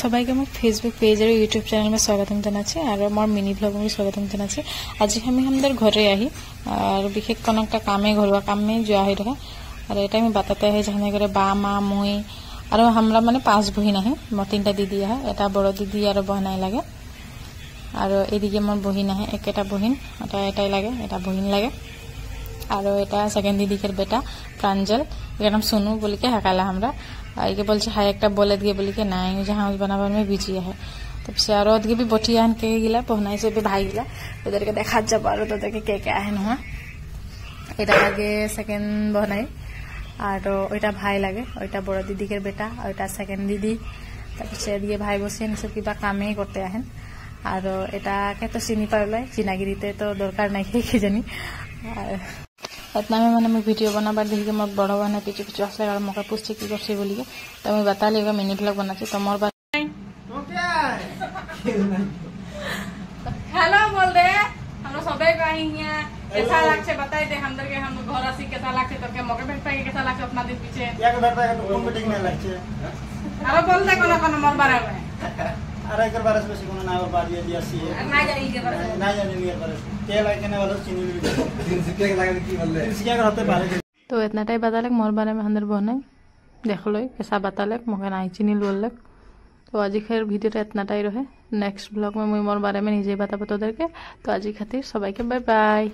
সবাইকে আমার Facebook page আর YouTube channel में স্বাগতম জানাচ্ছি আর আমার মিনি ব্লগ में স্বাগতম জানাচ্ছি। আজি আমি আমাদের ঘরে আহি আর বিশেষ কোনো একটা কামে ঘরোয়া কামে যোৱা হৈ থাকে আর এটা আমি বাতাতে আহি যেখানে করে বা মা মই আর আমরা মানে 5 বহিন আহে মোৰ 3টা দিদি আহে এটা বড় দিদি আর বহনাই লাগে আর এদিকে আমার বহিন আহে একটা বহিন এটা এটাই লাগে এটা বহিন লাগে আর এটা সেকেন্ড দিদিকের বেটা প্রাঞ্জল এর নাম সোনু বলি के हकाला हमरा आगे बोल हाय एक बोले दिए बोली के ना जहाँ बनावर में बिजी है तब से और भी बटियान के गिला पहनाई से भी भाई गिला उधर के देखा जब और तो के आहे ना এটা লাগে সেকেন্ড বনাই আর ওইটা ভাই লাগে ওইটা বড় দিদিকের বেটা ওইটা সেকেন্ড দিদি তারপরে দিয়ে ভাই বসে সব কিবা কামে করতে আহেন আর এটাকে তো চিনি পারলে চিনাগিরিতে তো দরকার নাই কি জানি इतना में मैंने वीडियो बनाबार देखिए मोर बड़ बहना पीछे पीछे आसले और मौका पूछे की करछे बोली के तो मैं बता लेगा मिनी ब्लॉग बनाची तो मोर बात हेलो बोल दे हमरा सबे कहिया कैसा लागछे बताई दे हमदर के हम घर आसी कैसा लागछे तो के मौके भेट पाई कैसा लागछे अपना दिन पीछे या के भेट पाई तो फोन मीटिंग में लागछे अरे बोल दे कोन कोन मोर बारे में अरे एकर बारे में कोनो ना और बात ये दिया सी ना जानी के बारे ना जानी के बारे के लागे ने वाला चीनी भी दिन से के लागे की बोल दिन से क्या होते बारे तो इतना टाइम बता लग मोर बारे में अंदर बनाई देख लो कैसा बता लग मगे ना चीनी लोल लग तो आज खैर वीडियोটা इतना टाइम रहे नेक्स्ट ब्लॉग में मैं मोर बारे में निजे बताबो तोदेरके तो आज खातिर सबाइके बाय बाय।